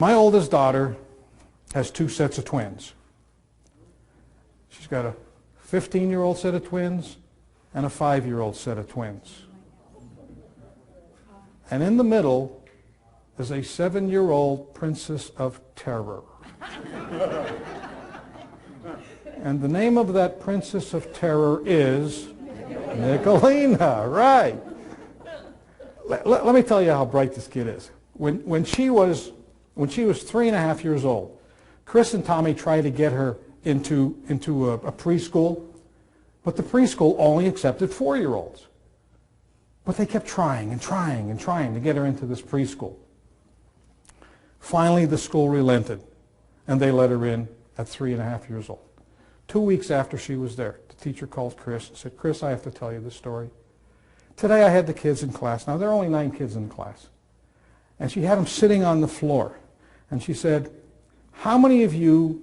My oldest daughter has two sets of twins. She's got a 15-year-old set of twins and a 5-year-old set of twins. And in the middle is a 7-year-old princess of terror. And the name of that princess of terror is Nicolina, right. Let me tell you how bright this kid is. When she was 3.5 years old, Chris and Tommy tried to get her into a preschool, but the preschool only accepted 4-year-olds. But they kept trying and trying and trying to get her into this preschool. Finally, the school relented, and they let her in at 3.5 years old. 2 weeks after she was there, the teacher called Chris and said, "Chris, I have to tell you this story. Today I had the kids in class." Now, there are only 9 kids in class. And she had them sitting on the floor. And she said, "How many of you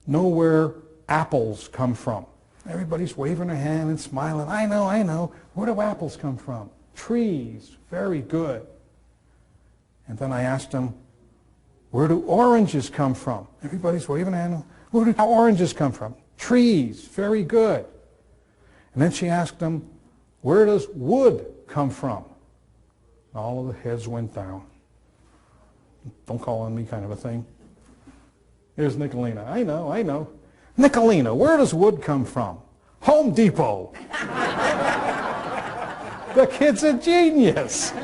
know where apples come from?" Everybody's waving their hand and smiling. I know. Where do apples come from? Trees. Very good. And then I asked them, "Where do oranges come from?" Everybody's waving their hand. "Where do oranges come from?" Trees. Very good. And then she asked them, "Where does wood come from?" All of the heads went down. Don't call on me kind of a thing. Here's Nicolina. I know. "Nicolina, where does wood come from?" "Home Depot." The kid's a genius.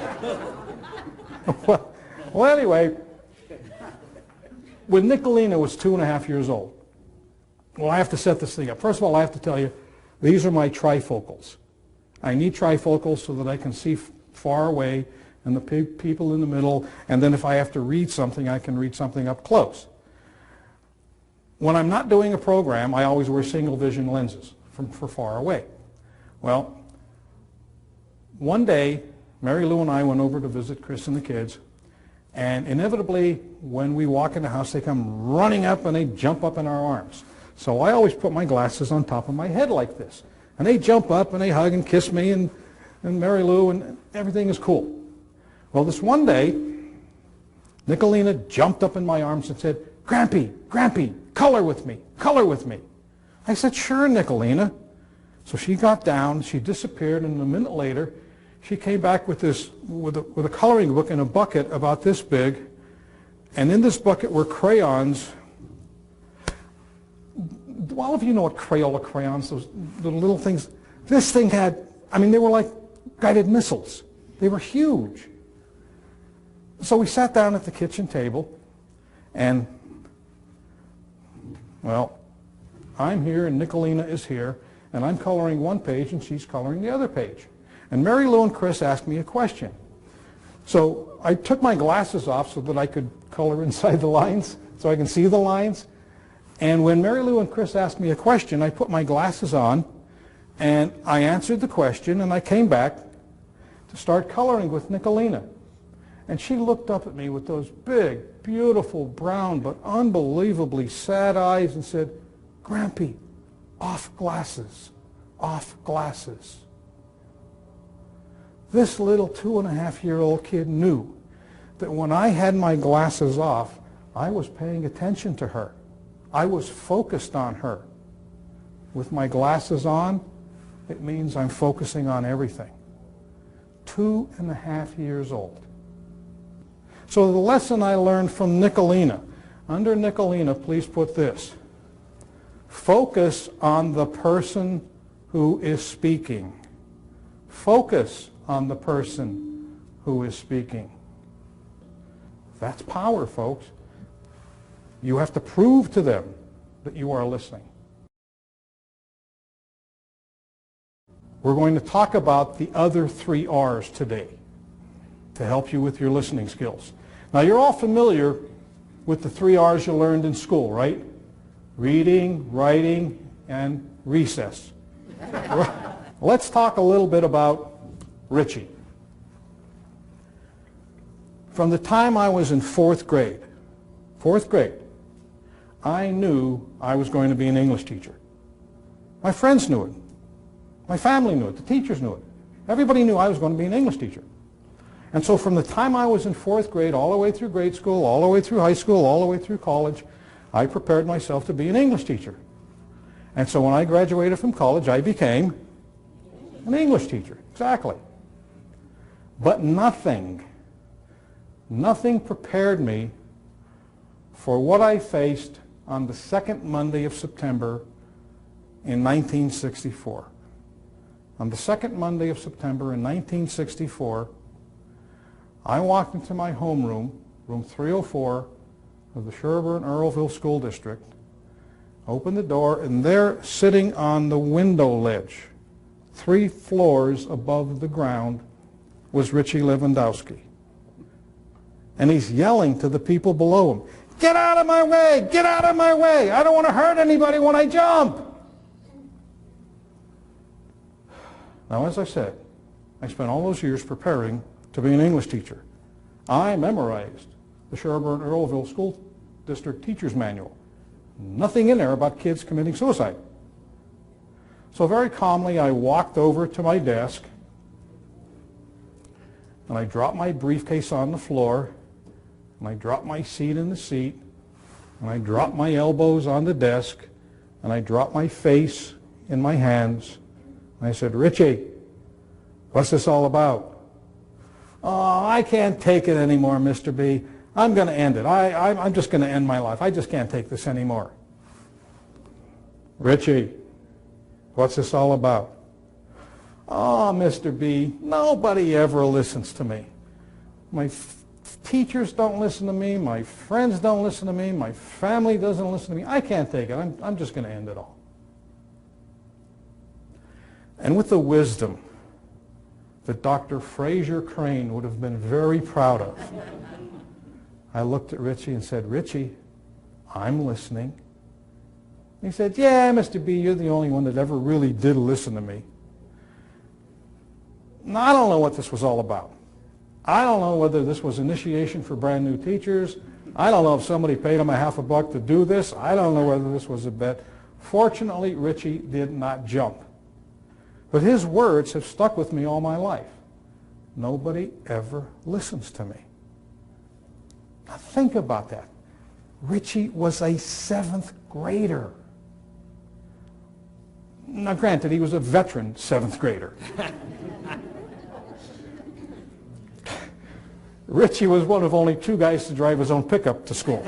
Well, anyway, when Nicolina was 2.5 years old, well, I have to set this thing up. First of all, I have to tell you, these are my trifocals. I need trifocals so that I can see far away and the people in the middle, and then if I have to read something, I can read something up close. When I'm not doing a program, I always wear single vision lenses for far away. Well, one day, Mary Lou and I went over to visit Chris and the kids, and inevitably, when we walk in the house, they come running up and they jump up in our arms. So I always put my glasses on top of my head like this. And they jump up and they hug and kiss me and Mary Lou, and everything is cool. Well, this one day, Nicolina jumped up in my arms and said, Grampy, color with me. I said, "Sure, Nicolina." So she got down, she disappeared, and a minute later, she came back with a coloring book in a bucket about this big, and in this bucket were crayons. Do all of you know what Crayola crayons, those little things? This thing had, they were like guided missiles. They were huge. So we sat down at the kitchen table, and, well, I'm here and Nicolina is here, and I'm coloring one page and she's coloring the other page. And Mary Lou and Chris asked me a question. So I took my glasses off so that I could color inside the lines, so I can see the lines. And when Mary Lou and Chris asked me a question, I put my glasses on, and I answered the question, and I came back to start coloring with Nicolina. And she looked up at me with those big, beautiful, brown, but unbelievably sad eyes and said, "Grampy, off glasses, off glasses." This little 2.5-year-old kid knew that when I had my glasses off, I was paying attention to her. I was focused on her. With my glasses on, it means I'm focusing on everything. 2.5 years old. So the lesson I learned from Nicolina, under Nicolina, please put this: focus on the person who is speaking. Focus on the person who is speaking. That's power, folks. You have to prove to them that you are listening. We're going to talk about the other 3 R's today to help you with your listening skills. Now, you're all familiar with the 3 R's you learned in school, right? Reading, writing, and recess. Let's talk a little bit about Richie. From the time I was in 4th grade, I knew I was going to be an English teacher. My friends knew it. My family knew it. The teachers knew it. Everybody knew I was going to be an English teacher. And so from the time I was in 4th grade, all the way through grade school, all the way through high school, all the way through college, I prepared myself to be an English teacher. And so when I graduated from college, I became an English teacher. Exactly. But nothing prepared me for what I faced on the second Monday of September in 1964. On the second Monday of September in 1964, I walked into my homeroom, room 304 of the Sherburne-Earlville School District, opened the door, and there, sitting on the window ledge, 3 floors above the ground, was Richie Lewandowski. And he's yelling to the people below him, "Get out of my way! Get out of my way! I don't want to hurt anybody when I jump!" Now, as I said, I spent all those years preparing to be an English teacher. I memorized the Sherburne-Earlville School District Teacher's Manual. Nothing in there about kids committing suicide. So very calmly, I walked over to my desk, and I dropped my briefcase on the floor, and I dropped my seat in the seat, and I dropped my elbows on the desk, and I dropped my face in my hands, and I said, "Richie, what's this all about?" "Oh, I can't take it anymore, Mr. B. I'm going to end it. I'm just going to end my life. I just can't take this anymore." "Richie, what's this all about?" "Oh, Mr. B, nobody ever listens to me. My teachers don't listen to me. My friends don't listen to me. My family doesn't listen to me. I can't take it. I'm just going to end it all." And with the wisdom that Dr. Fraser Crane would have been very proud of, I looked at Richie and said, "Richie, I'm listening." He said, "Yeah, Mr. B, you're the only one that ever really did listen to me." Now, I don't know what this was all about. I don't know whether this was initiation for brand new teachers. I don't know if somebody paid him $50 to do this. I don't know whether this was a bet. Fortunately, Richie did not jump. But his words have stuck with me all my life. Nobody ever listens to me. Now think about that. Richie was a 7th grader. Now granted, he was a veteran 7th grader. Richie was one of only 2 guys to drive his own pickup to school.